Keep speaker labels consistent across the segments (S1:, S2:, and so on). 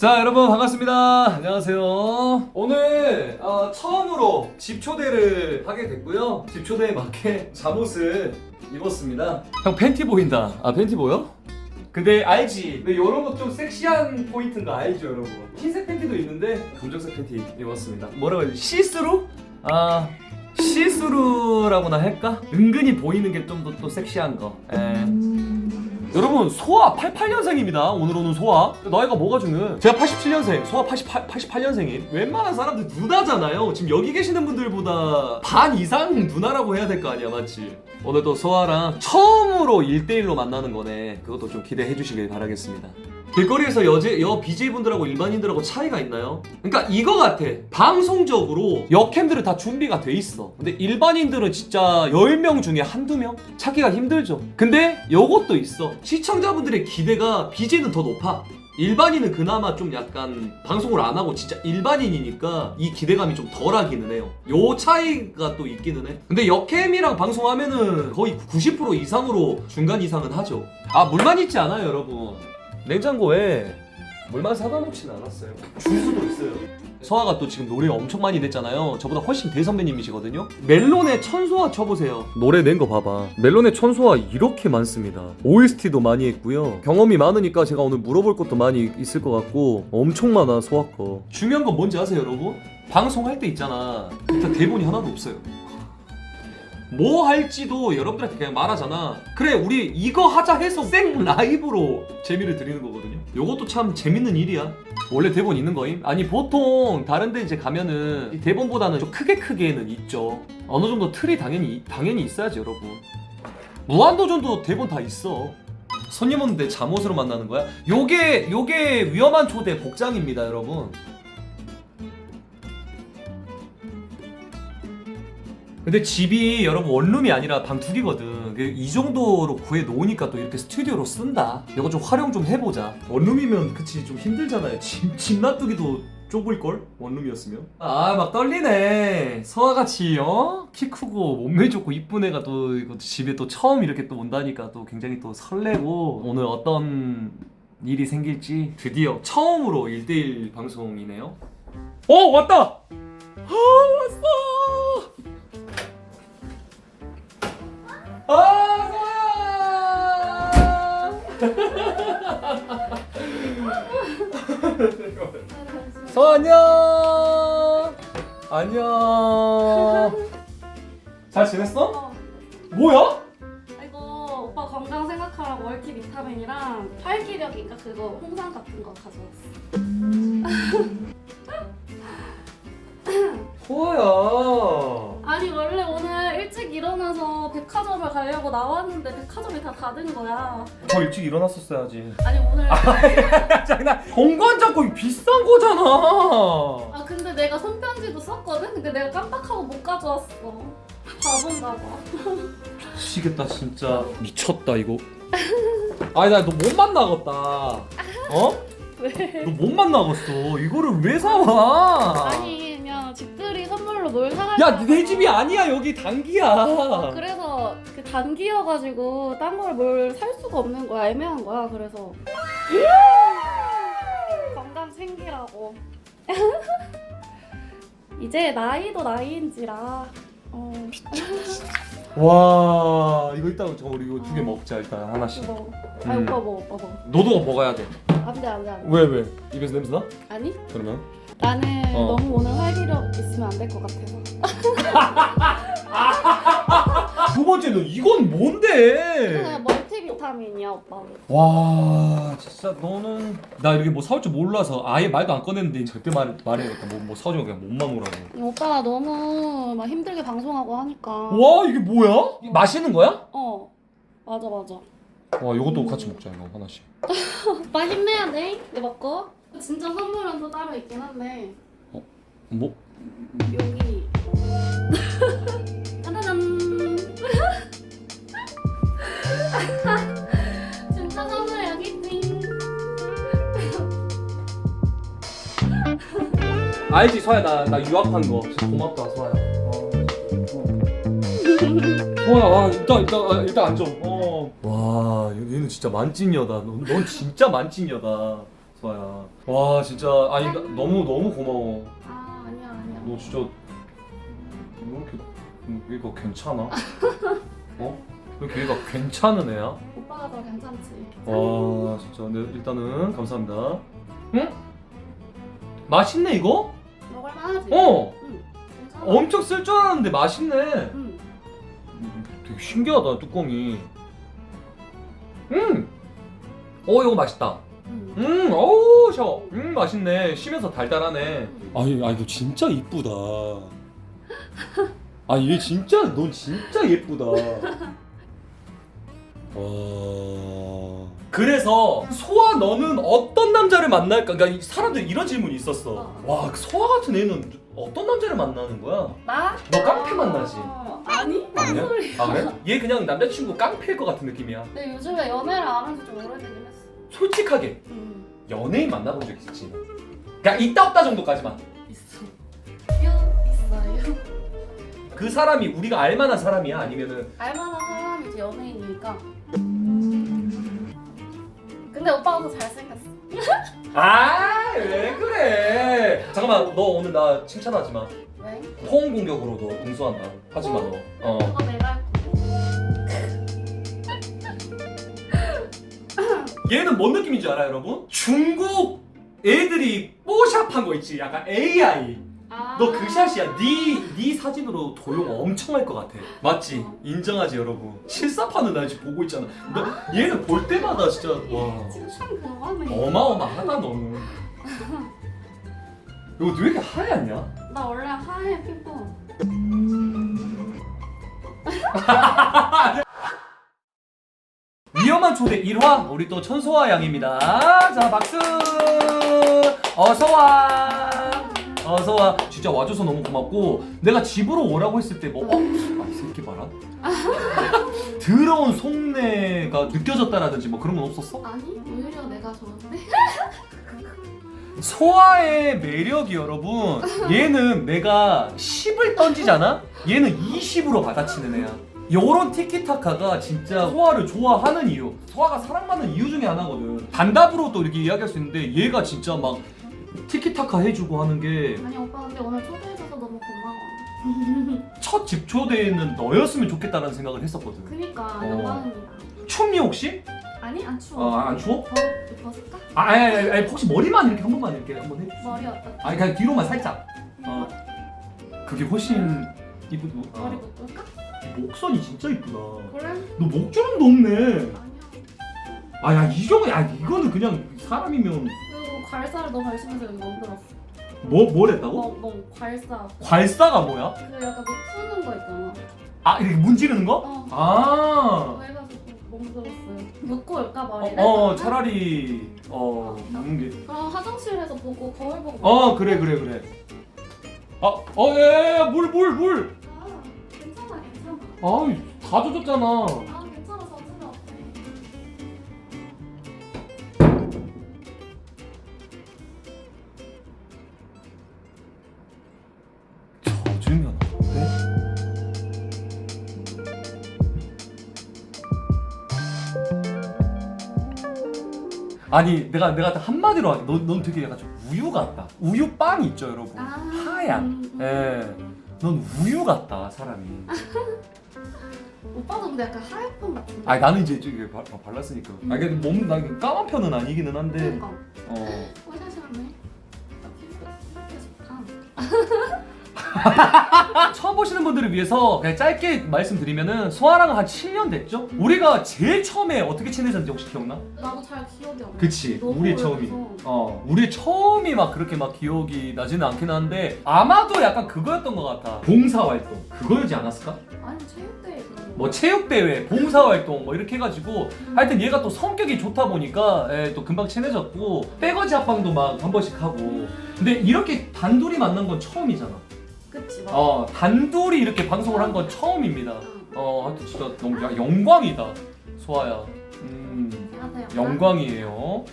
S1: 자, 여러분 반갑습니다. 안녕하세요. 오늘 처음으로 집 초대를 하게 됐고요. 집 초대에 맞게 잠옷을 입었습니다. 형 팬티 보인다. 아, 팬티 보여? 근데 알지? 근데 이런 거 좀 섹시한 포인트인 거 알죠, 여러분? 흰색 팬티도 있는데 검정색 팬티 입었습니다. 뭐라고 해야 되지? 시스루? 시스루라고나 할까? 은근히 보이는 게 좀 더 또 섹시한 거. 여러분, 소아 88년생입니다. 오늘 오는 소아. 나이가 뭐가 중요해? 제가 87년생, 소아 88년생임. 웬만한 사람들 누나잖아요. 지금 여기 계시는 분들보다 반 이상 누나라고 해야 될 거 아니야, 맞지? 오늘 또 소아랑 처음으로 1대1로 만나는 거네. 그것도 좀 기대해 주시길 바라겠습니다. 길거리에서 여 BJ분들하고 일반인들하고 차이가 있나요? 그러니까 이거 같아. 방송적으로 여캠들은 다 준비가 돼 있어. 근데 일반인들은 진짜 10명 중에 한두 명? 찾기가 힘들죠. 근데 요것도 있어. 시청자분들의 기대가 BJ는 더 높아. 일반인은 그나마 좀 약간 방송을 안 하고 진짜 일반인이니까 이 기대감이 좀 덜하기는 해요. 요 차이가 또 있기는 해. 근데 여캠이랑 방송하면은 거의 90% 이상으로 중간 이상은 하죠. 물만 있지 않아요, 여러분. 냉장고에 물만 사다 놓진 않았어요. 주스도 있어요. 소아가 또 지금 노래 엄청 많이 냈잖아요. 저보다 훨씬 대선배님이시거든요. 멜론의 천소아 쳐보세요. 노래 낸 거 봐봐. 멜론의 천소아 이렇게 많습니다. OST도 많이 했고요. 경험이 많으니까 제가 오늘 물어볼 것도 많이 있을 것 같고 엄청 많아, 소아 거. 중요한 건 뭔지 아세요, 여러분? 방송할 때 있잖아, 일단 대본이 하나도 없어요. 뭐 할지도 여러분들한테 그냥 말하잖아. 그래, 우리 이거 하자 해서 생 라이브로 재미를 드리는 거거든요. 요것도 참 재밌는 일이야. 원래 대본 있는 거임? 아니, 보통 다른 데 이제 가면은 이 대본보다는 좀 크게는 있죠. 어느 정도 틀이 당연히 있어야지, 여러분. 무한도전도 대본 다 있어. 손님 오는데 잠옷으로 만나는 거야? 요게 위험한 초대 복장입니다, 여러분. 근데 집이 여러분 원룸이 아니라 방 2개거든. 이 정도로 구해 놓으니까 또 이렇게 스튜디오로 쓴다. 이거 좀 활용 좀 해보자. 원룸이면 그치 좀 힘들잖아요. 집 놔두기도 좁을걸? 원룸이었으면. 막 떨리네. 서아같이 키 크고 몸매 좋고 이쁜 애가 또 이거 집에 또 처음 이렇게 또 온다니까 또 굉장히 또 설레고, 오늘 어떤 일이 생길지 드디어 처음으로 1대1 방송이네요. 왔다! 왔어! 서아 안녕. 안녕. 잘 지냈어? 뭐야?
S2: 이거 오빠 건강 생각하라고 멀티비타민이랑 활기력인가 그거 홍삼 같은 거 가져왔어.
S1: 소아야.
S2: 아니 원래 오늘 일찍 일어나서 백화점을 가려고 나왔는데 백화점이 다 닫은 거야.
S1: 더 일찍 일어났었어야지.
S2: 아니 오늘
S1: 장난. 공간 잡고 비싼 거잖아.
S2: 근데 내가 손편지도 썼거든? 근데 내가 깜빡하고 못 가져왔어. 바본가 봐.
S1: 미치겠다 진짜. 미쳤다 이거. 아니 나 너 못 만나겠다.
S2: 왜?
S1: 너 못 만나겠어. 이거를 왜 사와?
S2: 아니 그냥 집들이 선물로 뭘 사가지고.
S1: 야, 내 집이 아니야. 여기 단기야.
S2: 그래서 그 단기여가지고 딴 걸 뭘 살 수가 없는 거야. 애매한 거야. 그래서 건강 챙기라고. 이제 나이도 나이인지라.
S1: 와, 이거 이따가 우리 이거 2개 먹자. 일단 하나씩.
S2: 먹어. 오빠 먹어. 오빠 먹어.
S1: 너도 먹어야 돼.
S2: 안돼.
S1: 왜? 입에서 냄새 나?
S2: 아니?
S1: 그러면?
S2: 나는 너무 오늘 활기력 있으면 안 될 것 같아서.
S1: 두 번째는 이건 뭔데?
S2: 그냥 멀티비타민이야 오빠.
S1: 와, 진짜 너는 나 이렇게 뭐 사올 줄 몰라서 아예 말도 안 꺼냈는데 절대 말해야겠다. 뭐 사오지 그냥 몸만 오라고.
S2: 오빠가 너무 막 힘들게 방송하고 하니까.
S1: 와, 이게 뭐야? 마시는 거야?
S2: 맞아.
S1: 와, 이것도 같이 먹자. 이거 하나씩.
S2: 오빠 힘내야 돼. 이거 먹고. 진짜 선물은 또 따로 있긴 한데.
S1: 뭐?
S2: 여기. 짜자잔. 진짜 선물 여기 있지.
S1: 알지, 서야. 나 유학한 거. 진짜 고맙다, 서야. 서야, 일단 앉아. 와, 얘는 진짜 만찢녀다. 넌 진짜 만찢녀다. 소아야. 와 진짜 아니 너무 고마워.
S2: 아 아니야.
S1: 너 진짜 왜 이렇게 얘가 괜찮아? 어? 왜 이렇게 얘가 괜찮은 애야?
S2: 오빠가 더 괜찮지.
S1: 와 진짜 네, 일단은 감사합니다. 응? 맛있네 이거?
S2: 먹을만하지?
S1: 어!
S2: 응. 괜찮아.
S1: 엄청 쓸 줄 알았는데 맛있네.
S2: 응.
S1: 되게 신기하다 뚜껑이. 이거 맛있다.
S2: 응.
S1: 어우 셔. 맛있네. 쉬면서 달달하네.
S2: 응.
S1: 아 이거 진짜 이쁘다. 아 얘 진짜 넌 진짜 예쁘다. 와. 그래서 소아 너는 어떤 남자를 만날까? 그러니까 사람들 이런 질문이 있었어. 와 소아 같은 애는 어떤 남자를 만나는 거야?
S2: 나?
S1: 너 깡패 만나지?
S2: 아니? 무슨
S1: 아니야?
S2: 소리?
S1: 아 그래? 얘 그냥 남자친구 깡패일 것 같은 느낌이야.
S2: 근데 요즘에 연애를 안 한 지 좀 오래되긴 했어.
S1: 솔직하게
S2: 응.
S1: 연예인 만나본 적 있지? 그냥 있다 없다 정도까지만.
S2: 있어. 있어요.
S1: 그 사람이 우리가 알만한 사람이야? 아니면은
S2: 알만한 사람이지 연예인이니까. 근데 오빠가 더 잘생겼어.
S1: 아 왜 그래? 잠깐만 너 오늘 나 칭찬하지 마.
S2: 왜?
S1: 호응 공격으로 너 응수한다. 하지 마 너.
S2: 그거 내가 할
S1: 얘는 뭔 느낌인지 알아요 여러분? 중국 애들이 뽀샵한 거 있지? 약간 AI.
S2: 아.
S1: 너 그 샷이야. 네 사진으로 도용 엄청 할 것 같아. 맞지? 인정하지 여러분. 실사판은 나 지금 보고 있잖아. 너 얘는 볼 때마다 진짜 와
S2: 칭찬 그만해.
S1: 어마어마하다 너는. 이거 왜 이렇게 하얗냐?
S2: 나 원래 하얘 피부.
S1: 위험한 초대 1화 우리 또 천소아 양입니다. 자 박수. 어서와. 어서와. 진짜 와줘서 너무 고맙고 내가 집으로 오라고 했을 때 뭐 이 새끼 봐라. 더러운 속내가 느껴졌다라든지 뭐 그런 건 없었어?
S2: 아니 오히려 내가 좋은데.
S1: 소아의 매력이 여러분 얘는 내가 10을 던지잖아? 얘는 20으로 받아치는 애야. 요런 티키타카가 진짜 소아를 좋아하는 이유, 소아가 사랑받는 이유 중에 하나거든. 단답으로도 이렇게 이야기할 수 있는데 얘가 진짜 막 티키타카 해주고 하는 게
S2: 아니 오빠 근데 오늘 초대해줘서 너무 고마워.
S1: 첫 집초대에는 너였으면 좋겠다는 생각을 했었거든.
S2: 그니까
S1: 어.
S2: 영광입니다.
S1: 춥니 혹시?
S2: 아니 안 추워.
S1: 안 추워?
S2: 벗을까?
S1: 아니 혹시 머리만 이렇게 한 번만 이렇게 한번 해?
S2: 머리 어떻게?
S1: 아니 그냥 뒤로만 살짝. 그게 훨씬 이쁘고.
S2: 머리 묶을까?
S1: 목선이 진짜 이쁘다.
S2: 그래?
S1: 너 목주름도 없네.
S2: 아니야.
S1: 아야 이 정도 야 이거는 그냥 사람이면
S2: 그리고 괄사를 너무 열심히 해서 여기 만들었어.
S1: 뭘 했다고?
S2: 너 괄사.
S1: 괄사가 뭐야?
S2: 그 약간 뭐 푸는 거 있잖아.
S1: 아 이렇게 문지르는 거?
S2: 어.
S1: 아.
S2: 그거 해가지고 만들었어요. 묶고 올까 머리를?
S1: 차라리 묶는 게.
S2: 그럼 화장실에서 보고 거울 보고.
S1: 그래. 물.
S2: 아 괜찮아.
S1: 다 젖었잖아.
S2: 괜찮아 젖으면 어때?
S1: 젖으면 어때? 아니 내가 한마디로 하게 넌 되게 약간 좀 우유 같다. 우유빵 있죠 여러분. 하얀. 예. 넌 우유 같다 사람이.
S2: 오빠도 근데 약간 하얗പ്പം 같은데.
S1: 아니 나는 이제 이게 발랐으니까. 아 이게 나 까만 편은 아니기는 한데.
S2: 그러니까.
S1: 어.
S2: 뽀샤시하네. 나 피부 이렇게 좋다.
S1: 처음 보시는 분들을 위해서 그냥 짧게 말씀드리면은 소아랑 한 7년 됐죠? 우리가 제일 처음에 어떻게 친해졌는지 혹시 기억나?
S2: 나도 잘 기억이 안 나.
S1: 그치.
S2: 너무
S1: 우리의 처음이.
S2: 오래돼서.
S1: 우리의 처음이 막 그렇게 막 기억이 나지는 않긴 한데 아마도 약간 그거였던 것 같아. 봉사활동. 그거였지 않았을까?
S2: 아니 체육대회 그런 거.
S1: 뭐 체육대회, 봉사활동 뭐 이렇게 해가지고 하여튼 얘가 또 성격이 좋다 보니까 또 금방 친해졌고 떼거지 합방도 막 한 번씩 하고 근데 이렇게 단둘이 만난 건 처음이잖아.
S2: 그치 맞아.
S1: 단둘이 이렇게 방송을 한 건 처음입니다. 하여튼 진짜 너무 영광이다 소아야.
S2: 안녕하세요.
S1: 영광이에요.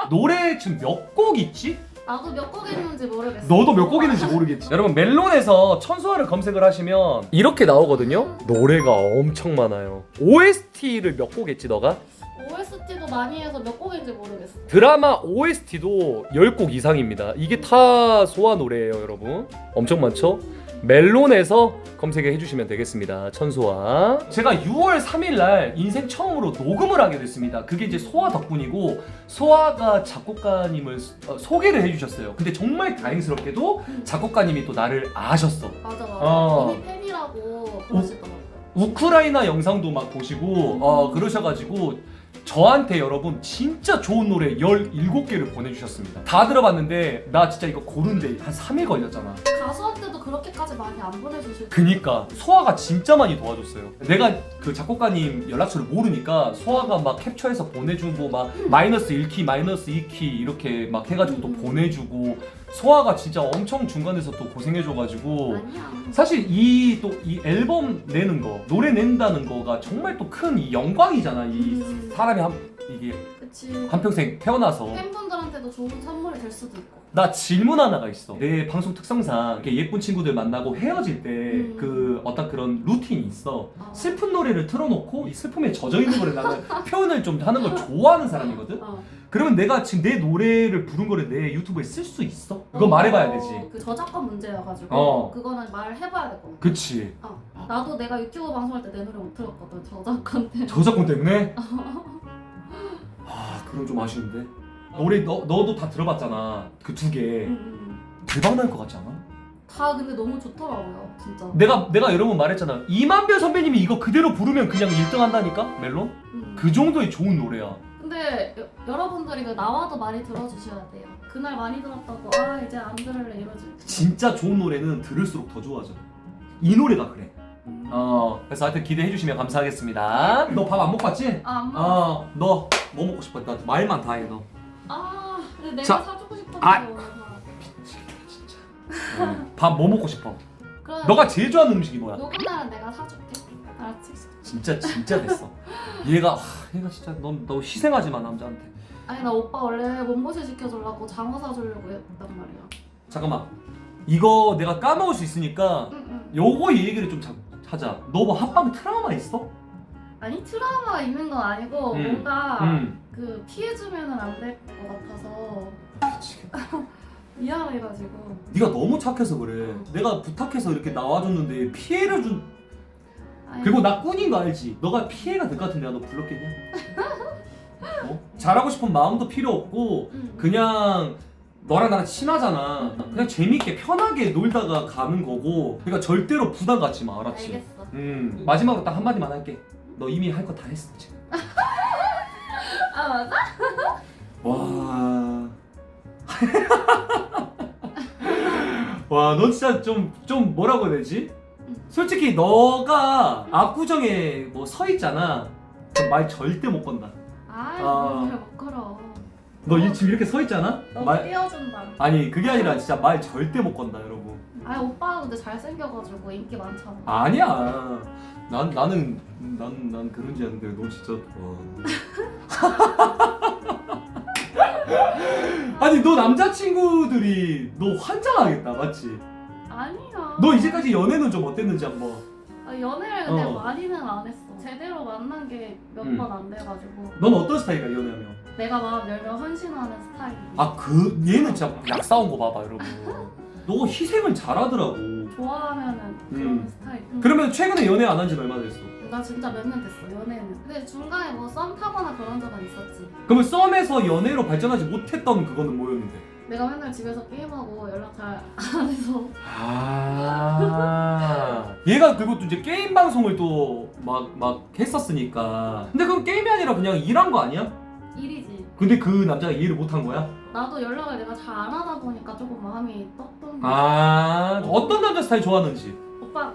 S1: 노래 지금 몇 곡 있지?
S2: 나도 몇 곡 있는지 모르겠어.
S1: 너도 몇 곡 있는지 모르겠지. 여러분 멜론에서 천소아를 검색을 하시면 이렇게 나오거든요. 노래가 엄청 많아요. OST를 몇 곡 했지 너가?
S2: 노래도 많이 해서 몇 곡인지 모르겠어.
S1: 드라마 OST도 10곡 이상입니다. 이게 다 소아 노래예요, 여러분. 엄청 많죠? 멜론에서 검색해 해주시면 되겠습니다. 천소아. 제가 6월 3일 날 인생 처음으로 녹음을 하게 됐습니다. 그게 이제 소아 덕분이고, 소아가 작곡가님을 소개를 해주셨어요. 근데 정말 다행스럽게도 작곡가님이 또 나를 아셨어.
S2: 맞아.
S1: 어.
S2: 이미 팬이라고 그러시더라고요.
S1: 우크라이나 영상도 막 보시고 그러셔가지고 저한테 여러분 진짜 좋은 노래 17개를 보내주셨습니다. 다 들어봤는데 나 진짜 이거 고른데 한 3일 걸렸잖아.
S2: 가수한테도 그렇게까지 많이 안 보내주실
S1: 그니까 소아가 진짜 많이 도와줬어요. 내가 그 작곡가님 연락처를 모르니까 소아가 막 캡처해서 보내주고 막 마이너스 1키 마이너스 2키 이렇게 막 해가지고 또 보내주고, 소아가 진짜 엄청 중간에서 또 고생해줘가지고
S2: 아니야.
S1: 사실 이 앨범 내는 거, 노래 낸다는 거가 정말 또 큰 영광이잖아. 이 사람이 이게
S2: 그치.
S1: 한평생 태어나서.
S2: 팬분들한테도 좋은 선물이 될 수도 있고.
S1: 나 질문 하나가 있어. 내 방송 특성상 이렇게 예쁜 친구들 만나고 헤어질 때 그 어떤 그런 루틴이 있어. 슬픈 노래를 틀어놓고 이 슬픔에 젖어 있는 거를 나는 표현을 좀 하는 걸 좋아하는 사람이거든. 그러면 내가 지금 내 노래를 부른 거를 내 유튜브에 쓸 수 있어? 그거 말해봐야 되지.
S2: 그 저작권 문제여가지고 그거는 말해봐야 될 것 같아.
S1: 그치.
S2: 나도 내가 유튜브 방송할 때 내 노래 못 틀었거든. 저작권 때문에.
S1: 저작권 때문에? 그럼 좀 아쉬운데. 노래 너도 다 들어봤잖아. 그 2개. 대박 날 것 같지 않아?
S2: 다 근데 너무 좋더라고요, 진짜.
S1: 내가 여러 번 말했잖아. 이만별 선배님이 이거 그대로 부르면 그냥 1등 한다니까? 멜론? 그 정도의 좋은 노래야.
S2: 근데 여러분들이 그 나와도 많이 들어주셔야 돼요. 그날 많이 들었다고 이제 안 들을래 이러지.
S1: 진짜 좋은 노래는 들을수록 더 좋아져. 이 노래가 그래. 그래서 하여튼 기대해 주시면 감사하겠습니다. 너 밥 안 먹고 왔지?
S2: 안 먹어.
S1: 너 뭐 먹고 싶어? 나 말만 다 해, 너.
S2: 근데 내가
S1: 자,
S2: 사주고 싶었는데 오늘 밥.
S1: 진짜. 밥 뭐 먹고 싶어?
S2: 그래,
S1: 너가 제일 좋아하는 음식이 뭐야?
S2: 녹음 날은 내가 사줄게. 알았지?
S1: 진짜 됐어. 얘가 진짜 너 희생하지 마, 남자한테.
S2: 아니 나 오빠 원래 몸보신 시켜주려고 장어 사주려고 했단 말이야.
S1: 잠깐만. 이거 내가 까먹을 수 있으니까 요거 얘기를 좀 하자. 너 뭐 합방 트라우마 있어?
S2: 아니 트라우마가 있는 건 아니고 뭔가 그 피해주면은 안 될 것 같아서
S1: 미치겠다.
S2: 미안해가지고.
S1: 네가 너무 착해서 그래. 내가 부탁해서 이렇게 나와줬는데 피해를 준.
S2: 아니,
S1: 그리고 나 꾼인 거 알지? 너가 피해가 될 것 같은데 너 불렀겠냐? 잘하고 싶은 마음도 필요 없고 그냥 너랑 나랑 친하잖아. 그냥 재밌게 편하게 놀다가 가는 거고. 그러니까 절대로 부담 갖지 마, 알았지?
S2: 알겠어.
S1: 마지막으로 딱 한마디만 할게. 너 이미 할 거 다 했어 지금.
S2: 맞아?
S1: 와. 와, 너 진짜 좀 뭐라고 해야 되지? 솔직히 너가 압구정에 뭐 서 있잖아. 그럼 말 절대 못 건다.
S2: 못 걸어.
S1: 너 지금 이렇게 서 있잖아?
S2: 너무 띄워준다.
S1: 아니 그게 아니라 진짜 말 절대 못 건다, 여러분.
S2: 오빠가 근데 잘생겨가지고 인기 많잖아.
S1: 아니야. 나는 그런지 않은데 너 진짜 아니 너 남자친구들이 너 환장하겠다, 맞지?
S2: 아니야.
S1: 너 이제까지 연애는 좀 어땠는지 한번.
S2: 연애를 근데 많이는 안 했어. 제대로 만난 게 몇 번 안 돼가지고.
S1: 넌 어떤 스타일이야, 연애하면?
S2: 내가 마음 열면 헌신하는 스타일이야.
S1: 얘는 진짜 약 싸운 거 봐봐, 여러분. 너 희생을 잘하더라고.
S2: 좋아하면은 그런 스타일.
S1: 그러면 최근에 연애 안 한 지는 얼마나 됐어?
S2: 나 진짜 몇 년 됐어, 연애는. 근데 중간에 뭐 썸 타거나 그런 적은 있었지.
S1: 그러면 썸에서 연애로 발전하지 못했던 그거는 뭐였는데?
S2: 내가 맨날 집에서 게임하고 연락 잘 안 해서.
S1: 얘가 그리고 또 이제 게임 방송을 또 막 했었으니까. 근데 그건 게임이 아니라 그냥 일한 거 아니야?
S2: 일이지.
S1: 근데 그 남자가 이해를 못 한 거야?
S2: 나도 연락을 내가 잘 안 하다 보니까 조금 마음이 떴던 거.
S1: 어떤 남자 스타일 좋아하는지?
S2: 오빠.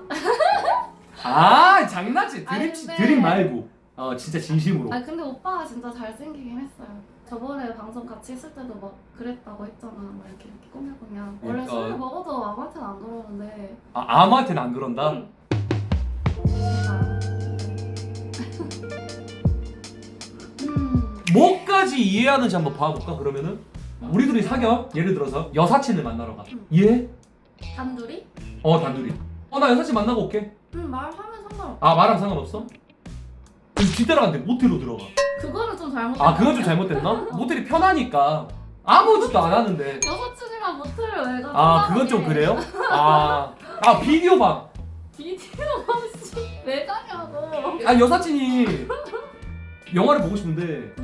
S1: 장난치.
S2: 아니, 근데-
S1: 드림 말고. 진짜 진심으로.
S2: 근데 오빠가 진짜 잘생기긴 했어요. 저번에 방송 같이 했을 때도 막 그랬다고 했잖아. 막 이렇게 꾸며꾸며. 원래
S1: 그러니까-
S2: 술을 먹어도 아무한테는 안 그러는데.
S1: 아무한테는 안 그런다? 뭐까지 이해하는지 한번 봐볼까, 그러면은? 우리 둘이 사겨? 예를 들어서 여사친을 만나러 가. 이해해?
S2: 단둘이?
S1: 단둘이. 나 여사친 만나고 올게.
S2: 말하면 상관없어.
S1: 말하면 상관없어? 뒤따라가는데 모텔로 들어가.
S2: 그거는 좀 잘못된
S1: 아 그건
S2: 거
S1: 좀
S2: 아니야?
S1: 잘못됐나? 모텔이 편하니까 아무 짓도 안 하는데.
S2: 여사친이랑 모텔을 왜 가?
S1: 아 그건 좀 그래요? 아 비디오 방.
S2: 비디오 방식 왜 가냐고.
S1: 아 여사친이 영화를 보고 싶은데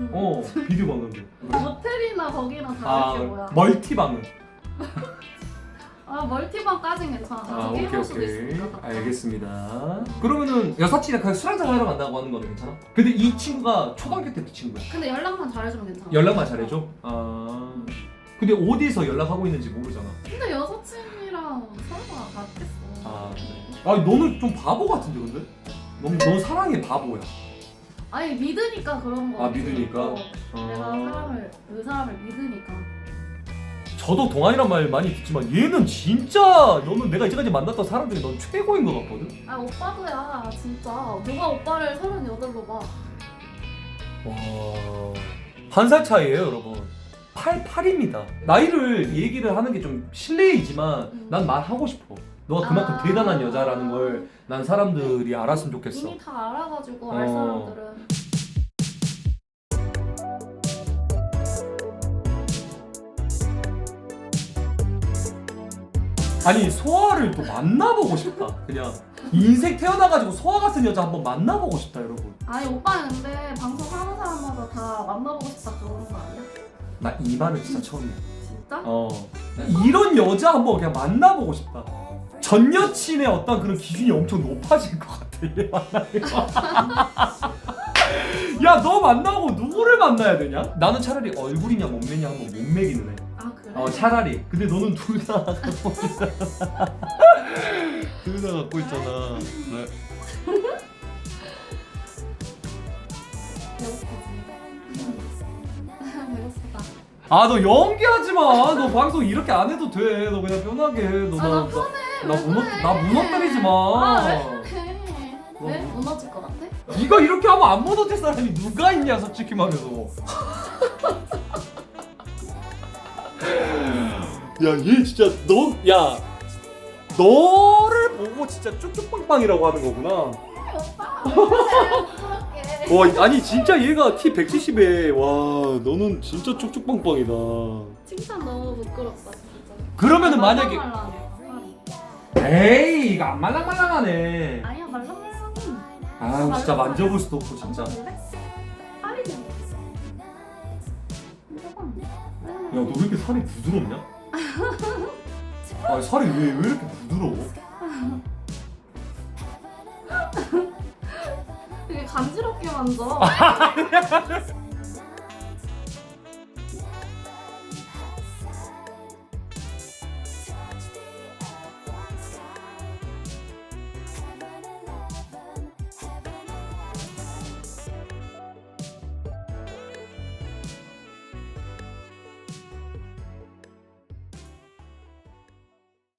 S1: 비디오 방 간대.
S2: 모텔이나 거기나 다를
S1: 아
S2: 게 뭐야?
S1: 멀티방은.
S2: 아 멀티방까진 괜찮아.
S1: 아
S2: 저기
S1: 오케이
S2: 해볼 수도
S1: 오케이
S2: 있으니까.
S1: 알겠습니다. 그러면은 여사친이랑 그냥 술 한잔 하러 간다고 하는 거는 괜찮아? 근데 이 친구가 초등학교 때부터 친구야.
S2: 근데 연락만 잘해주면 괜찮아.
S1: 연락만 잘해줘? 아 근데 어디서 연락하고 있는지 모르잖아.
S2: 근데 여사친이랑 설마 맞겠어.
S1: 아 너는 좀 바보 같은데 근데? 너무 사랑의 바보야.
S2: 아니 믿으니까 그런 거.
S1: 아, 믿으니까?
S2: 내가 그 사람을 믿으니까.
S1: 저도 동안이란 말 많이 듣지만 얘는 진짜 너는 내가 이제까지 만났던 사람 중에 넌 최고인 것 같거든?
S2: 아 오빠도야 진짜. 누가 오빠를 38로 봐.
S1: 와... 한 살 차이에요 여러분. 88입니다. 나이를 얘기를 하는 게 좀 실례이지만 난 말하고 싶어. 너가 그만큼 대단한 여자라는 걸 난 사람들이 알았으면 좋겠어.
S2: 이미 다 알아가지고 알 사람들은.
S1: 아니 소아를 또 만나보고 싶다. 그냥 인생 태어나가지고 소아 같은 여자 한번 만나보고 싶다 여러분.
S2: 아니 오빠는 근데 방송하는 사람마다 다 만나보고 싶다 그러는 거 아니야?
S1: 나 이 말은 진짜 처음이야.
S2: 진짜?
S1: 나 이런 여자 한번 그냥 만나보고 싶다. 전 여친의 어떤 그런 기준이 엄청 높아진 것 같아. 얘 만나면. 야, 너 만나고 누구를 만나야 되냐? 나는 차라리 얼굴이냐 몸매냐 한번 몸매기는 해.
S2: 아 그래?
S1: 차라리. 근데 너는 둘 다 갖고 있잖아. 둘 다 갖고 있잖아. 네.
S2: 배고프다.
S1: 아, 너 연기하지 마. 너 방송 이렇게 안 해도 돼. 너 그냥 편하게 해. 너
S2: 아, 나 편해.
S1: 나 무너뜨리지 마.
S2: 아, 왜 그래? 왜? 무너질 것 같아?
S1: 네가 이렇게 하면 안 무너질 사람이 누가 있냐, 솔직히 말해서. 야, 얘 진짜 너를 보고 진짜 쭉쭉빵빵이라고 하는 거구나. 와, 아니 진짜 얘가 키 170에 와, 너는 진짜 쭉쭉빵빵이다.
S2: 칭찬 너무 부끄럽다 진짜.
S1: 그러면은 만약에
S2: 말랑말랑해.
S1: 에이, 이거 안 말랑말랑하네.
S2: 아니야 말랑말랑해.
S1: 아, 진짜 만져볼 수도 없고 진짜.
S2: 만져볼래? 살이 좀.
S1: 야, 너 왜 이렇게 살이 부드럽냐? 아, 살이 왜 이렇게 부드러워?
S2: 되게 간지럽게 만져.